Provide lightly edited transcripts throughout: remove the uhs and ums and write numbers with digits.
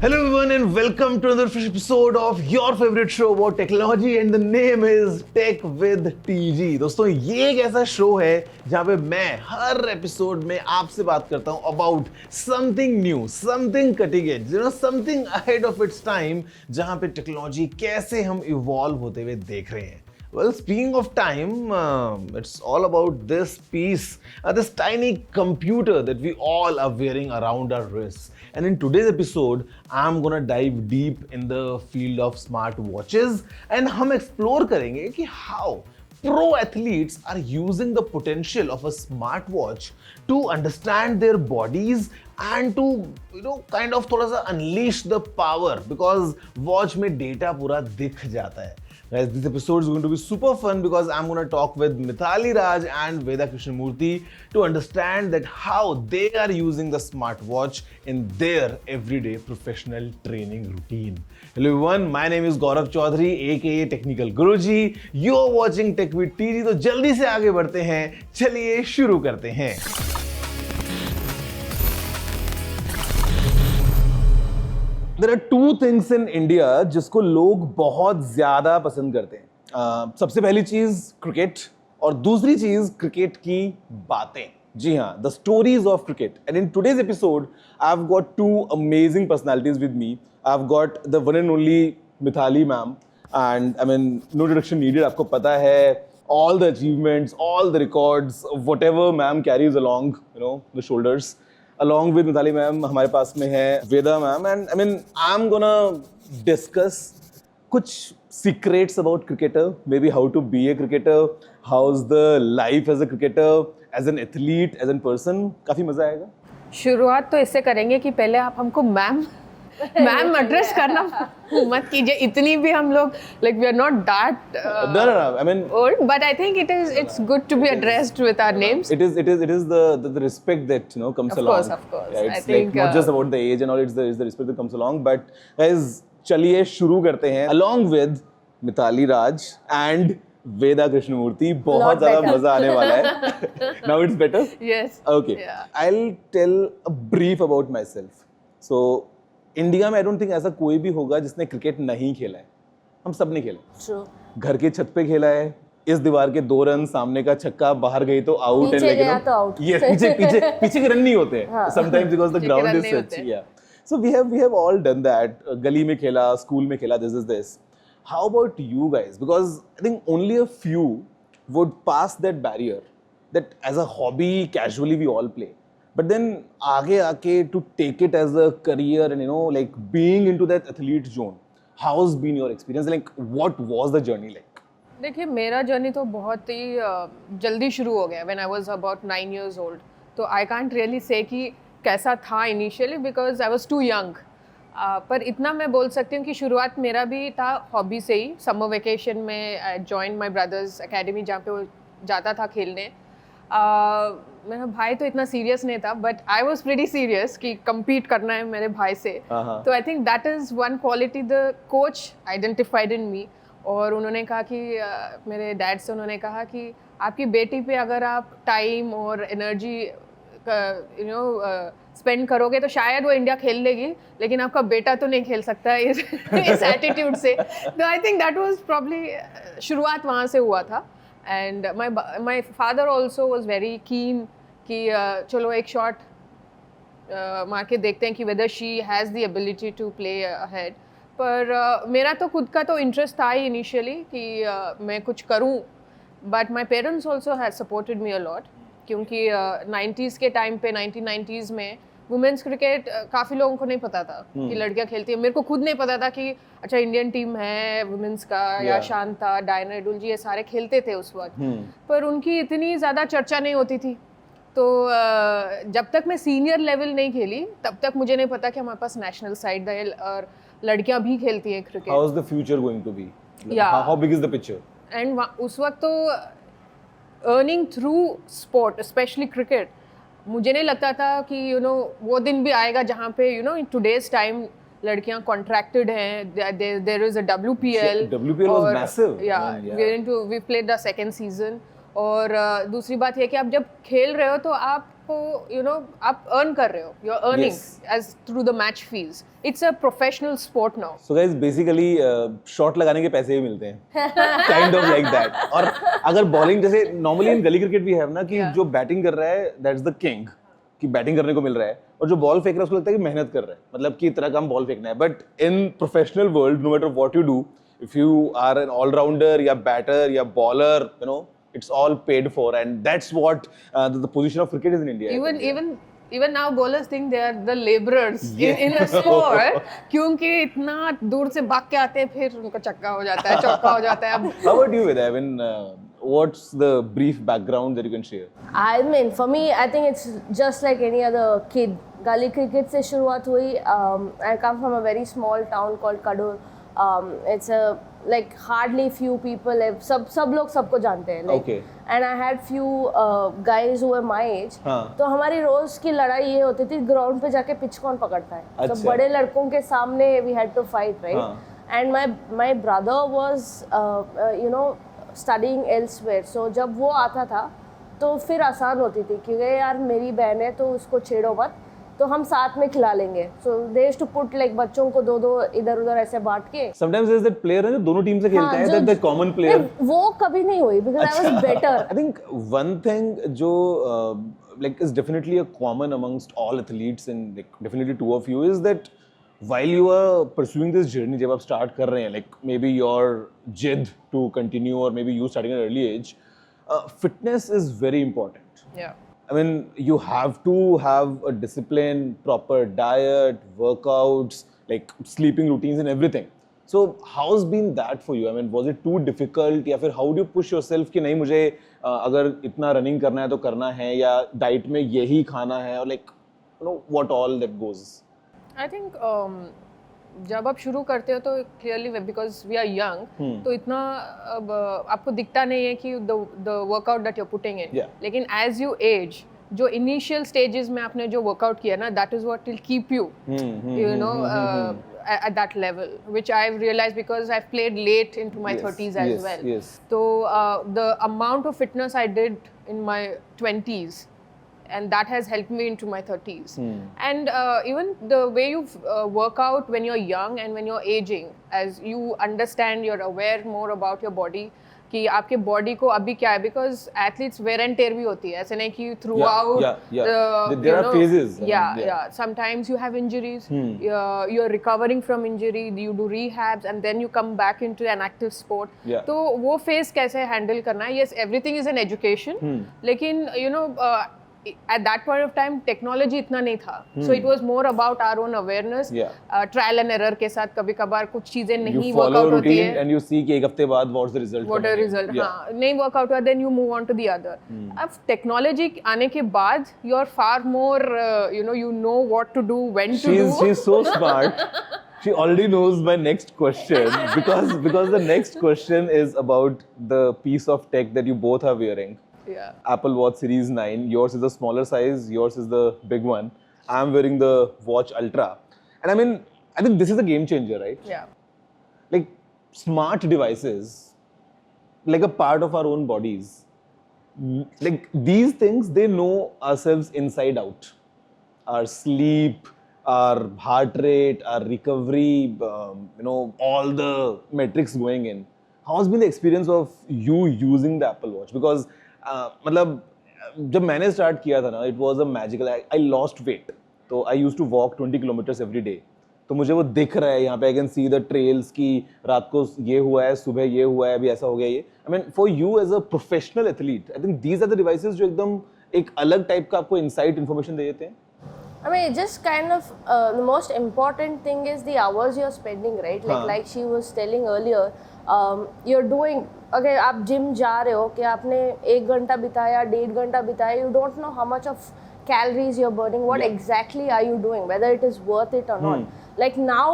Hello everyone and welcome to another fresh episode of your favorite show about technology and the name is Tech with TG। दोस्तों ये एक ऐसा show है जहाँ पे मैं हर एपिसोड में आपसे बात करता हूँ about something new, something cutting edge, something ahead of its time, जहाँ पे टेक्नोलॉजी कैसे हम इवॉल्व होते हुए देख रहे हैं। Well, speaking of time, it's all about this piece, this tiny computer that we all are wearing around our wrists. And in today's episode, I'm gonna dive deep in the field of smart watches, and हम explore करेंगे कि how pro athletes are using the potential of a smartwatch to understand their bodies and to kind of थोड़ा सा unleash the power because watch में data पूरा दिख जाता है. Guys, this episode is going to be super fun because I'm going to talk with Mithali Raj and Veda Krishnamurthy to understand that how they are using the smartwatch in their everyday professional training routine. Hello everyone, my name is Gaurav Chaudhary aka Technical Guruji. You're watching Tech with TG. तो जल्दी से आगे बढ़ते हैं, चलिए शुरू करते हैं. There are two things in India जिसको लोग बहुत ज़्यादा पसंद करते हैं. सबसे पहली चीज़ क्रिकेट और दूसरी चीज़ क्रिकेट की बातें. जी हाँ, the stories of cricket. And in today's episode, I've got two amazing personalities with me. I've got the one and only Mithali ma'am. And I mean, no introduction needed. आपको पता है all the achievements, all the records, whatever ma'am carries along, the shoulders. Along with Mithali ma'am, हमारे पास में है Veda ma'am, and I mean, I'm gonna discuss कुछ secrets about cricketer, maybe how to be a cricketer, how's the life as a cricketer, as an athlete, as a person. काफी मजा आएगा. शुरुआत तो इससे करेंगे कि पहले आप हमको मैम एड्रेस करना मत कीजिए. इतनी भी हम लोग we are not that I mean old, but I think it's good to be addressed with our names. It is the respect that comes along. Of course. Yeah, it's I think not just about the age and all. It's the respect that comes along. But guys, चलिए शुरू करते हैं. Along with Mithali Raj and Veda Krishnamurthy, बहुत ज़्यादा मजा आने वाला है. Now it's better? Yes. Okay. Yeah. I'll tell a brief about myself. So India में आई डोंट थिंक ऐसा कोई भी होगा जिसने क्रिकेट नहीं खेला है. हम सब ने खेला. True. घर के छत पे खेला है. इस दीवार के 2 रन, सामने का छक्का, बाहर गई तो आउट है. लेकिन ये पीछे के रन नहीं होते हैं. Sometimes because the ground is such. Yeah. So we have all done that. गली में खेला, स्कूल में खेला. This. How about you guys? Because I think only a few would pass that barrier. That as a hobby, casually we all play. But then आगे आके to take it as a career and being into that athlete zone, how's been your experience? What was the journey like? देखिए, मेरा journey तो बहुत ही जल्दी शुरू हो गया. When I was about 9 years old, तो I can't really say कि कैसा था initially because I was too young. पर इतना मैं बोल सकती हूँ कि शुरुआत मेरा भी था हॉबी से ही. समर वेकेशन में I joined my brother's academy जहाँ पे वो जाता था खेलने. मेरा भाई तो इतना सीरियस नहीं था, but I was pretty serious कि compete करना है मेरे भाई से. तो I think that is one quality the coach identified in me. और उन्होंने कहा कि मेरे डैड से उन्होंने कहा कि आपकी बेटी पे अगर आप टाइम और एनर्जी स्पेंड करोगे तो शायद वो इंडिया खेल लेगी, लेकिन आपका बेटा तो नहीं खेल सकता है इस एटीट्यूड से. तो I think that was probably शुरुआत वहाँ से हुआ था. And my father also was very keen कि चलो एक शॉट मार के देखते हैं कि whether she has the ability to play ahead. पर मेरा तो खुद का तो इंटरेस्ट था ही इनिशियली कि मैं कुछ करूं. But my parents also had supported me a lot क्योंकि 90s के टाइम पे 1990s में वुमेन्स क्रिकेट काफ़ी लोगों को नहीं पता था कि लड़कियां खेलती है. मेरे को खुद नहीं पता था कि अच्छा इंडियन टीम है वुमेन्स का या शांता, डायना एडुल जी ये सारे खेलते थे उस वक्त. पर उनकी इतनी ज़्यादा चर्चा नहीं होती थी. तो जब तक मैं सीनियर लेवल नहीं खेली तब तक मुझे नहीं पता कि हमारे पास नेशनल साइड है और लड़कियां भी खेलती हैं cricket. How is the future going to be? How big is the picture? And उस वक्त तो earning through sport specially cricket मुझे नहीं लगता था कि वो दिन भी आएगा जहाँ पे इन टुडेज टाइम लड़कियां कॉन्ट्रैक्टेड हैं. There is a WPL. WPL was massive. We played the second season. और दूसरी बात ये कि आप जब खेल रहे हो तो आपको आप अर्न कर रहे हो, you are earning as through the match fees. It's a professional sport now. So guys basically shot लगाने के पैसे भी मिलते हैं काइंड ऑफ लाइक दैट. और अगर बॉलिंग जैसे नॉर्मली इन गली क्रिकेट भी है ना कि जो बैटिंग कर रहा है दैट्स द किंग, कि बैटिंग करने को मिल रहा है, और जो बॉल फेंक रहा है उसको लगता है कि मेहनत कर रहा है, मतलब कि इतना कम बॉल फेंकना है. But in professional world no matter what you do, if you are an all-rounder या batter या bowler, it's all paid for, and that's what the position of cricket is in India. Even now bowlers think they are the laborers in a sport, क्योंकि इतना दूर से भाग के आते हैं, फिर उनका चक्का हो जाता है, चौका हो जाता है. How about you, Vidya? I mean, what's the brief background that you can share? I mean, for me, I think it's just like any other kid. Gully cricket से शुरुआत हुई. I come from a very small town called Kadur. It's a like hardly few people. सब लोग सबको जानते हैं. Like, okay. And I had few guys who were my age. तो हमारी रोज की लड़ाई ये होती थी ग्राउंड पे जाके पिच कौन पकड़ता है. अच्छा. तो बड़े लड़कों के सामने we had to fight, right? And my brother was studying elsewhere. So जब वो आता था तो फिर आसान होती थी क्योंकि यार मेरी बहन है तो उसको छेड़ो मत, तो हम साथ में खिला लेंगे. So they used to put like बच्चों को दो इधर-उधर ऐसे बांट के. Sometimes there's that player है जो दोनों टीम से खेलता है, that common player. वो कभी नहीं हुई because I was better. I think one thing जो like is definitely a common amongst all athletes and like definitely two of you is that while you are pursuing this journey, जब आप start कर रहे हैं, like maybe your जिद to continue or maybe you starting at an early age, fitness is very important. Yeah. I mean, you have to have a discipline, proper diet, workouts, like sleeping routines and everything. So, how's been that for you? I mean, was it too difficult? या फिर how do you push yourself कि नहीं मुझे अगर इतना running करना है तो करना है, या diet में यही खाना है, और like what all that goes? I think जब आप शुरू करते हो तो clearly because we are young तो इतना अब आपको दिखता नहीं है कि the workout that you are putting in. लेकिन एज यू एज जो इनिशियल स्टेजेस में आपने जो वर्कआउट किया ना, that is what will keep you at that level, which I've realized because I've played late into my 30s as well. So the amount of fitness I did in my 20s, and that has helped me into my 30s. And even the way you work out when you're young and when you're aging, as you understand, you're aware more about your body, कि आपके body को अभी क्या है, because athletes wear and tear भी होती है, ऐसे नहीं कि throughout there are phases. Sometimes you have injuries, you are recovering from injury, you do rehabs and then you come back into an active sport. तो वो phase कैसे handle करना है. yes, everything is an education, लेकिन at that point of time technology इतना नहीं था, so it was more about our own awareness. Trial and error के साथ कभी कभार कुछ चीजें नहीं workout होती है, and you see कि एक हफ्ते बाद what's the result, हाँ नहीं workout हुआ, then you move on to the other. अब technology आने के बाद you are far more you know what to do, when to do. She's so smart. She already knows my next question because the next question is about the piece of tech that you both are wearing. Apple Watch Series 9. Yours is the smaller size, yours is the big one. I'm wearing the Watch Ultra. And I think this is a game changer, right? Yeah. Like smart devices, like a part of our own bodies. Like these things, they know ourselves inside out. Our sleep, our heart rate, our recovery, all the metrics going in. How has been the experience of you using the Apple Watch? Because मतलब जब मैंने start किया था ना, it was a magical. I lost weight, तो I use to walk 20 kilometres every day. तो मुझे वो दिख रहा है यहाँ पे, I can see the trails की रात को ये हुआ है, सुबह ये हुआ है, अभी ऐसा हो गया ये. I mean for you as a professional athlete, I think these are the devices जो एकदम एक अलग टाइप का आपको इनसाइट इन्फॉर्मेशन दे देते हैं. I mean, just kind of the most important thing is the hours you're spending, right? Like she was telling earlier, you're doing, okay, आप gym जा रहे हो कि आपने 1 घंटा बिताया, 1.5 घंटा बिताया, you don't know how much of calories you're burning, what exactly are you doing, whether it is worth it or not. Like now,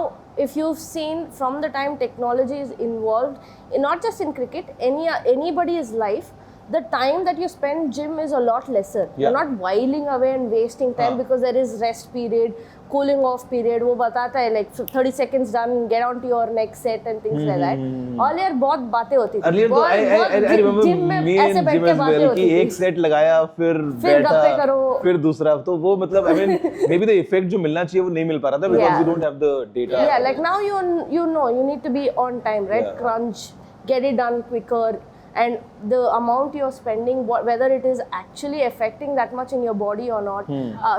if you've seen from the time technology is involved, not just in cricket, anybody's life, the time that you spend gym is a lot lesser. Yeah. You're not whiling away and wasting time because there is rest period, cooling off period. वो बताता है like 30 seconds done, get on to your next set and things like that. All यार बहुत बातें होती थी. Earlier तो I remember me and Jim as well कि एक set लगाया फिर गप्पे करो. फिर दूसरा तो वो मतलब I mean maybe the effect जो मिलना चाहिए वो नहीं मिल पा रहा था because we don't have the data. Yeah, like now you know you need to be on time, right? Yeah. Crunch, get it done quicker. And the amount you're spending, whether it is actually affecting that much in your body or not.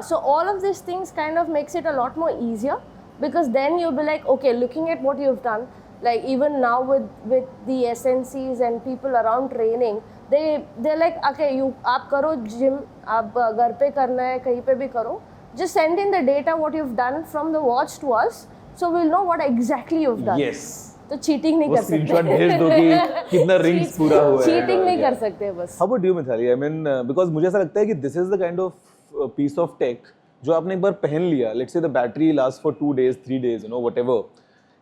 So all of these things kind of makes it a lot more easier because then you'll be like, okay, looking at what you've done, like even now with the SNCs and people around training, they're like, okay, आप करो gym, आप घर पे करना है, कहीं पे भी करो. Just send in the data what you've done from the watch to us, so we'll know what exactly you've done. Yes. तो चीटिंग नहीं कर सकते. स्क्रीनशॉट भेज दो कि कितना रिंग्स पूरा हुआ है. चीटिंग नहीं कर सकते बस. How about you, Mithali? I mean, because मुझे ऐसा लगता है कि this is the kind of piece of tech जो आपने एक बार पहन लिया. Let's say the battery lasts for 2 days, 3 days, you know, whatever.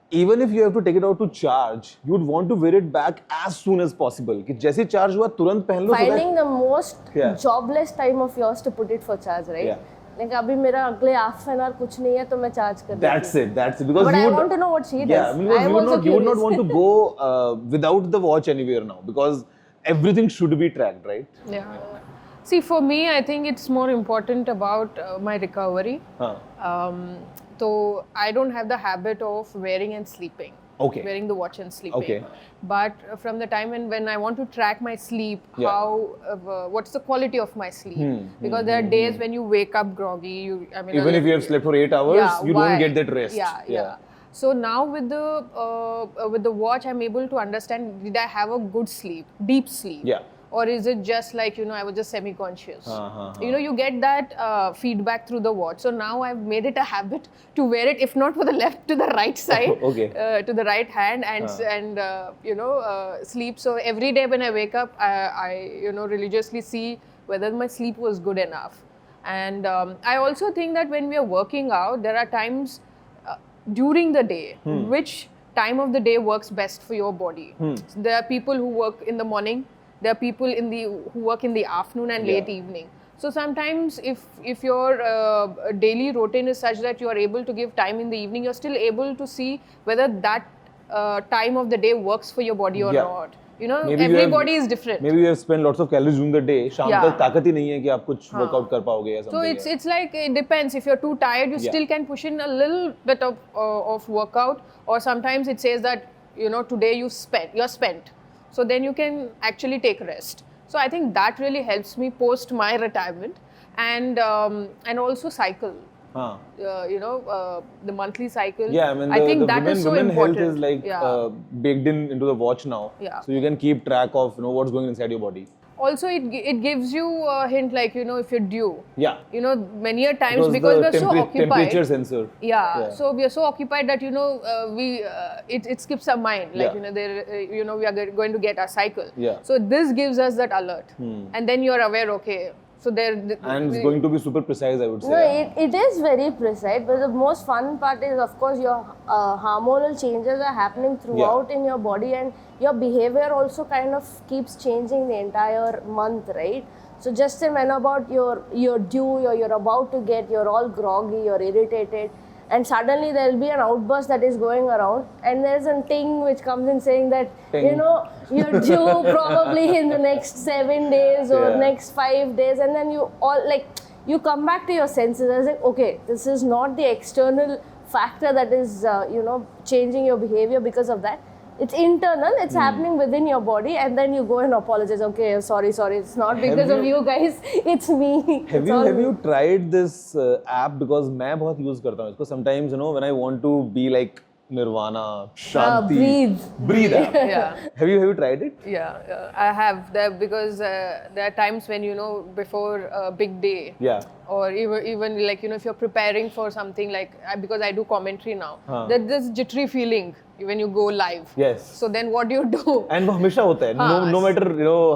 Even if you have to take it out to charge, you would want to wear it back as soon as possible. कि जैसे charge हुआ तुरंत पहन लो. Finding the most jobless time of yours to put it for charge, right? Yeah. Like अभी मेरा अगले half an hour कुछ नहीं है तो मैं चार्ज कर देती हूँ. That's it. Because But you I want to know what she does. Yeah, I mean, you would not want to go without the watch anywhere now because everything should be tracked, right? Yeah. See, for me, I think it's more important about my recovery. So I don't have the habit of wearing and sleeping. Okay. Wearing the watch and sleeping. Okay. But from the time when I want to track my sleep, what's the quality of my sleep? Because there are days when you wake up groggy. Even if you have slept for 8 hours, you don't get that rest. Yeah. So now with the watch, I'm able to understand, did I have a good sleep, deep sleep? Yeah. Or is it just like, I was just semi-conscious? You get that feedback through the watch. So now I've made it a habit to wear it, if not for the left, to the right side, to the right hand and sleep. So every day when I wake up, I religiously see whether my sleep was good enough. And I also think that when we are working out, there are times during the day, which time of the day works best for your body. So there are people who work in the morning. There are people who work in the afternoon and late evening. So sometimes if your daily routine is such that you are able to give time in the evening, you're still able to see whether that time of the day works for your body or not. Maybe everybody is different. Maybe you have spent lots of calories during the day. शाम तक ताकत ही नहीं है कि आप कुछ workout कर पाओगे या something. So it's like it depends. If you're too tired, you still can push in a little bit of workout. Or sometimes it says that today you're spent. So then you can actually take rest. So I think that really helps me post my retirement and also cycle. The monthly cycle. Yeah, I mean, I think that is so important. Health is like baked into the watch now. Yeah. So you can keep track of what's going inside your body. Also, it gives you a hint, like if you're due. Yeah. Many a times because we're so occupied. Temperature sensor. Yeah. So we are so occupied that it skips our mind. Like we are going to get our cycle. Yeah. So this gives us that alert, and then you are aware. Okay. So and it's going to be super precise, I would say. No, it is very precise, but the most fun part is, of course, your hormonal changes are happening throughout in your body, and your behavior also kind of keeps changing the entire month, right? So just when about you're due, or you're about to get, you're all groggy, you're irritated, and suddenly there will be an outburst that is going around, and there's a ting which comes in saying that you're due probably in the next 7 days or next 5 days, and then you come back to your senses. I was like, okay, this is not the external factor that is changing your behavior because of that. It's internal, it's happening within your body, and then you go and apologize. Okay, sorry, it's not because of you guys, it's me. Have you tried this app? Because मैं बहुत use करता हूँ इसको. Sometimes when I want to be like Nirvana, Shanti, breathe app. Yeah. Have you tried it? Yeah, I have. Because there are times when before a big day. Yeah. Or even like if you're preparing for something, like because I do commentary now, there's this jittery feeling when you go live. Yes. So then what do you do? And वो हमेशा होता है. No matter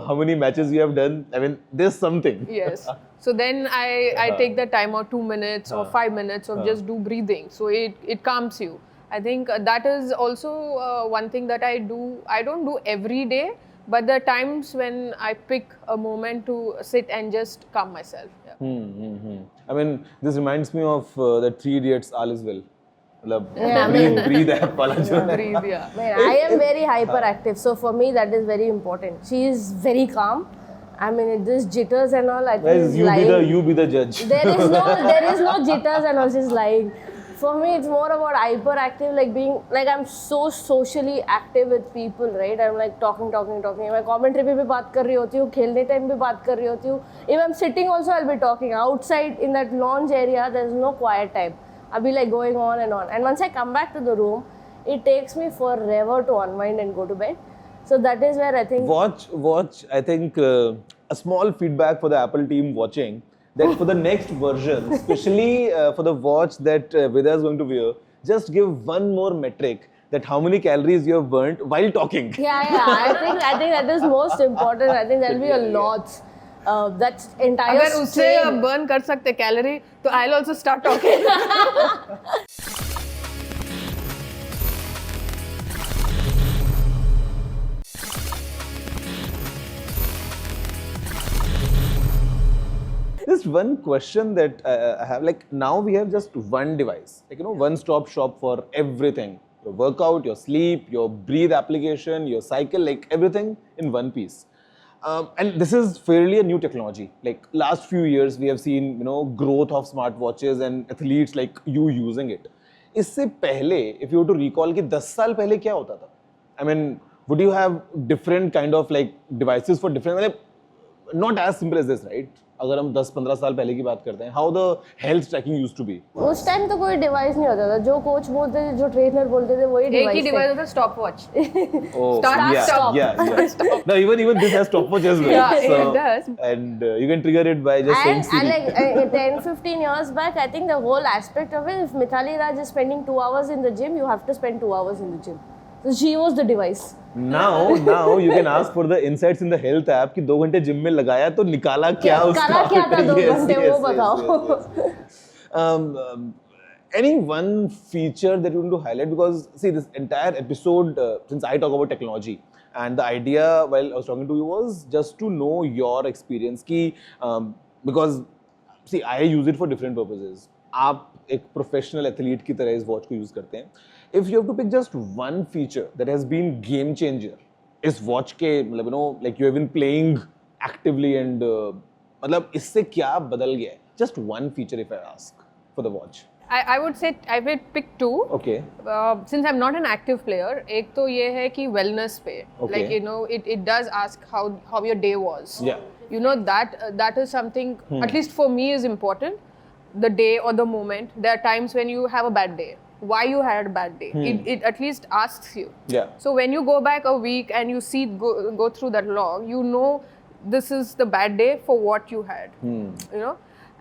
how many matches you have done, I mean there's something. Yes. So then I take the time out 2 minutes or 5 minutes of just do breathing. So it calms you. I think that is also one thing that I do. I don't do every day, But there are times when I pick a moment to sit and just calm myself. Yeah. I mean, this reminds me of the Three Idiots, All is Well. मतलब Yeah, I mean- breathe app वाला जो है. Breathe, yeah. Man, I am very hyperactive, so for me that is very important. She is very calm. I mean, this jitters and all, I think Guys, is you lying. be the judge. There is no jitters and all, she's lying. For me, it's more about hyperactive, like being, like I'm so socially active with people, right? I'm like talking. मैं commentary पे भी बात कर रही होती हूँ, खेलने time भी बात कर रही होती हूँ. If I'm sitting also, I'll be talking. Outside in that lounge area, there's no quiet time. I'll be like going on. And once I come back to the room, it takes me forever to unwind and go to bed. So that is where I think... Watch. I think a small feedback for the Apple team watching, that for the next version, especially for the watch that Vidya is going to wear, just give one more metric, that how many calories you have burnt while talking. Yeah. I think that is most important. I think there'll be a lot. That's entire अगर उससे strain. burn कर सकते calorie, तो I'll also start talking. Just one question that I have, like now we have just one device, like one-stop shop for everything. Your workout, your sleep, your breathe application, your cycle, like everything in one piece. And this is fairly a new technology. Like last few years, we have seen growth of smartwatches and athletes like you using it. इससे पहले, if you were to recall कि 10 साल पहले क्या होता था? I mean, would you have different kind of like devices for different? मतलब not as simple as this, right? अगर हम 10-15 साल पहले की बात करते हैं, how the health tracking used to be. उस टाइम तो कोई डिवाइस नहीं होता था, जो कोच बोलते थे, जो ट्रेनर बोलते थे, वही एक ही डिवाइस डिवाइस होता stop watch. Oh, Start, yeah, stop. yeah. No, even this has stopwatch as well. Yeah, it does. And you can trigger it by just saying And Siri. like 10-15 years back, I think the whole aspect of it, if Mithali Raj is spending 2 hours in the gym, you have to spend 2 hours in the gym. So she was the device. Now you can ask for the insights in the health app कि 2 घंटे gym में लगाया तो निकाला क्या उसका? निकाला क्या था 2 Yes, घंटे, yes, वो yes, बताओ. yes. Any one feature that you want to highlight? Because see, this entire episode, since I talk about technology, and the idea while I was talking to you was just to know your experience. कि because see, I use it for different purposes. आप एक professional athlete की तरह इस watch को use करते हैं. If you have to pick just one feature that has been game changer, इस watch के मतलब like you have been playing actively and मतलब इससे क्या बदल गया है? Just one feature if I ask for the watch. I would say I will pick 2. Okay. Since I'm not an active player, एक तो ये है कि wellness पे, Okay. like it does ask how your day was. Yeah. That is something at least for me is important. The day or the moment. There are times when you have a bad day. Why you had a bad day? It at least asks you. Yeah. So when you go back a week and you see go through that log, you know this is the bad day for what you had.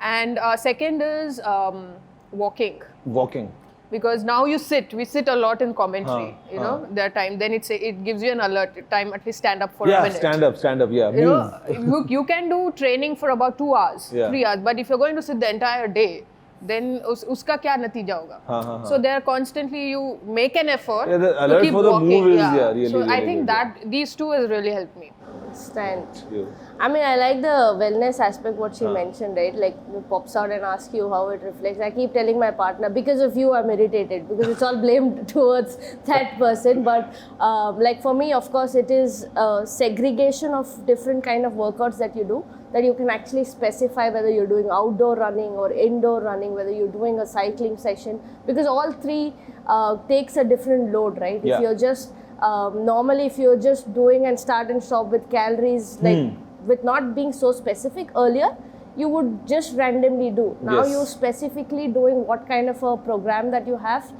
And second is walking. Walking. Because now we sit a lot in commentary, their time. Then it gives you an alert time, at least stand up for a minute. Stand up, yeah. Move. You can do training for about 2 hours, 3 hours, but if you're going to sit the entire day, then uska kya natija hoga? So there constantly you make an effort Yeah, the to alert keep for the walking. move is, really, So I really think good, that these two has really helped me. Stand. Yeah. I mean, I like the wellness aspect, what she mentioned, right? Like, it pops out and asks you how it reflects. I keep telling my partner, because of you, I'm irritated, because it's all blamed towards that person. But, like, for me, of course, it is a segregation of different kind of workouts that you do, that you can actually specify whether you're doing outdoor running or indoor running, whether you're doing a cycling session, because all three takes a different load, right? Yeah. If you're just normally if you're just doing and start and stop with calories, like with not being so specific earlier, you would just randomly do. Now Yes. you're specifically doing what kind of a program that you have,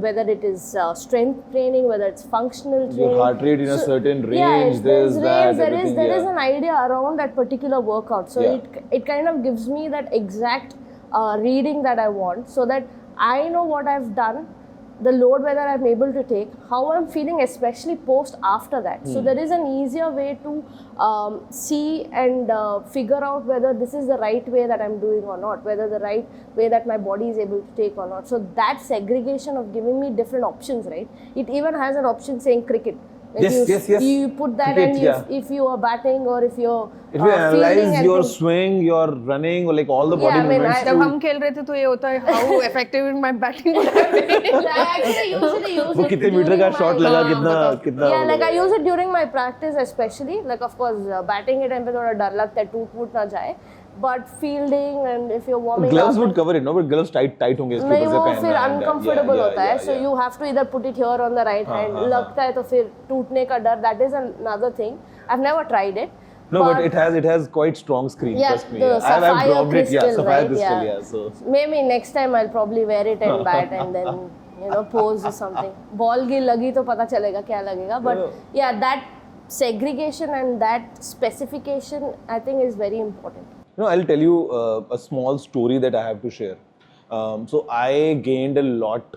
whether it is strength training, whether it's functional training. Your heart rate in a certain range, Yes, this, there's that, range, everything, there is yeah. an idea around that particular workout. So Yeah. it kind of gives me that exact reading that I want, so that I know what I've done, the load whether I'm able to take, how I'm feeling, especially post after that. So there is an easier way to see and figure out whether this is the right way that I'm doing or not, whether the right way that my body is able to take or not. So that segregation of giving me different options, right? It even has an option saying cricket. Like Yes. You put that, Cricket, and yeah. if you are batting or if you're If you fielding analyze and your things. swing, your running, or like all the body Yeah, I mean, movements. जब हम खेल रहे थे तो ये होता है how effective my batting would have been. I actually usually use वो it कितने मीटर during का my- शॉट लगा, हाँ, कितना बताओ. कितना Yeah, वो like I लगा. use it during my practice especially. Like of course, batting के time पे थोड़ा डर लगता है टूट ना जाए. But fielding and if you're warming Gloves up, would cover it, no? But gloves tight होंगे इसके नहीं ऊपर से वो पहनना फिर and, uncomfortable yeah, होता है. yeah, So yeah. you have to either put it here on the right hand. लगता है तो फिर टूटने का डर. That is another thing. I've never tried it. No, but it has quite strong screen. Yeah, Trust me. the I've sapphire dropped it. Yeah, crystal, sapphire right? crystal. Yeah. Yeah. So Maybe next time I'll probably wear it and bat and then pose or something. Ball की लगी तो पता चलेगा क्या लगेगा. But yeah, that segregation and that specification I think is very important. I'll tell you a small story that I have to share. So I gained a lot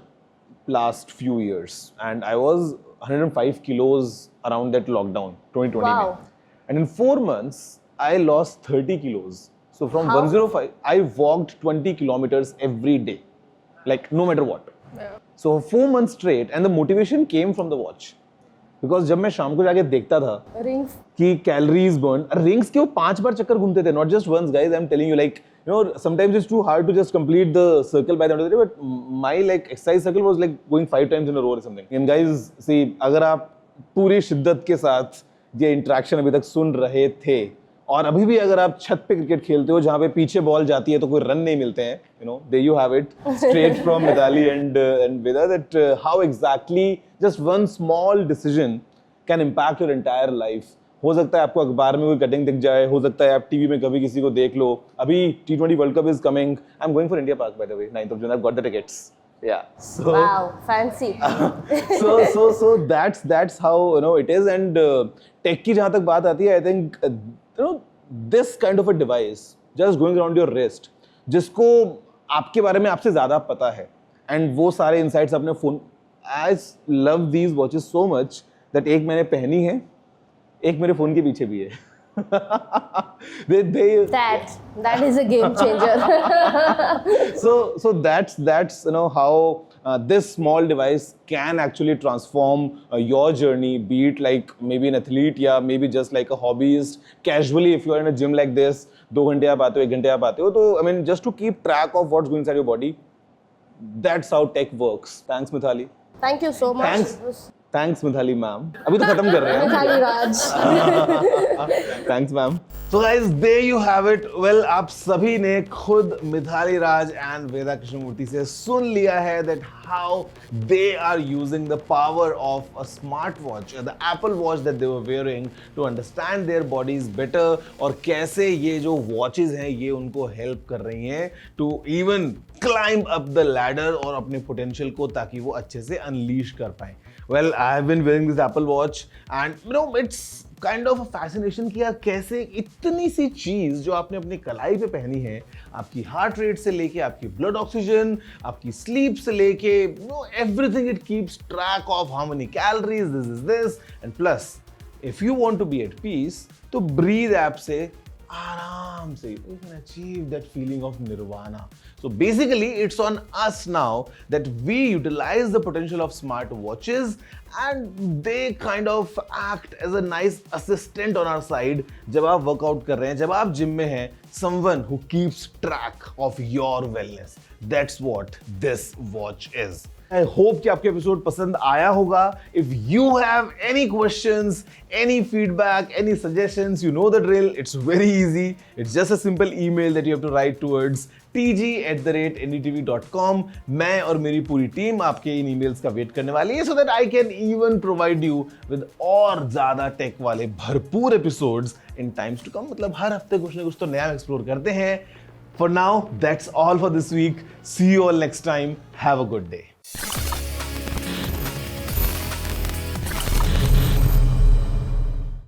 last few years, and I was 105 kilos around that lockdown 2020. Wow. में. And in 4 months, I lost 30 kilos. So from How? 105, I walked 20 kilometers every day, like no matter what. Yeah. So 4 months straight, and the motivation came from the watch. Because जब मैं शाम को जाके देखता था Rings. कि calories burn, rings के वो 5 बार चक्कर घूमते थे, not just once guys, I am telling you, like sometimes it's too hard to just complete the circle by the end of the day, but my like exercise circle was like going 5 times in a row और something. And guys सी, अगर आप पूरी शिद्दत के साथ ये interaction अभी तक सुन रहे थे, और अभी भी अगर आप छत पे क्रिकेट खेलते हो जहाँ पे पीछे बॉल जाती है तो कोई रन नहीं मिलते हैं, there you have it straight from Mithali and Veda, that how exactly just one small decision can impact your entire life. हो सकता है आपको अखबार में कोई कटिंग दिख जाए, हो सकता है आप टीवी में कभी किसी को देख लो. अभी T20 World Cup is coming. I'm going for India Park by the way, 9th of June. I've got the tickets. Yeah. So Wow, fancy. so that's how it is. And tech की जहाँ तक बात आती है, I think this kind of a device just going around your wrist, जिसको आपके बारे में आपसे ज़्यादा पता है, and वो सारे insights अपने phone. I love these watches so much that एक मैंने पहनी है, एक मेरे phone के पीछे भी है. That is a game changer. So that's how this small device can actually transform your journey, be it like maybe an athlete, yeah, maybe just like a hobbyist, casually if you are in a gym like this, 2 घंटे आप आते हो, 1 घंटे आप आते हो, तो I mean just to keep track of what's going inside your body, that's how tech works. Thanks Mithali. Thank you so much. Thanks Mithali ma'am. अभी तो खत्म कर रहे हैं. Mithali Raj. Thanks ma'am. So guys, there you have it. Well, आप सभी ने खुद मिथाली राज and वेदा कृष्णमूर्ति से सुन लिया है that how they are using the power of a smartwatch, the Apple Watch that they were wearing to understand their bodies better, और कैसे ये जो watches हैं ये उनको help कर रही हैं to even climb up the ladder और अपने potential को ताकि वो अच्छे से unleash कर पाएं. Well, I have been wearing this Apple Watch and it's kind of fascination कि यार कैसे इतनी सी चीज जो आपने अपनी कलाई पे पहनी है, आपकी हार्ट रेट से लेके आपकी ब्लड ऑक्सीजन, आपकी स्लीप से लेके everything, it keeps track of how many calories this is this, and plus if you want to be at peace तो ब्रीद ऐप से आराम से you can achieve that feeling of nirvana. So basically it's on us now that we utilize the potential of smart watches and they kind of act as a nice assistant on our side जब आप workout कर रहे हैं, जब आप gym में हैं, someone who keeps track of your wellness. That's what this watch is. I hope कि आपको एपिसोड पसंद आया होगा. If you have any questions, any feedback, any suggestions, you know the drill. It's very easy. It's just a simple email that you have to write towards tg@ndtv.com. मैं और मेरी पूरी team आपके इन emails का wait करने वाली है so that I can even provide you with और ज़्यादा टेक वाले भरपूर episodes in times to come. मतलब हर हफ्ते कुछ ना कुछ तो नया एक्सप्लोर करते हैं. For now, that's all for this week. See you all next time. Have a good day.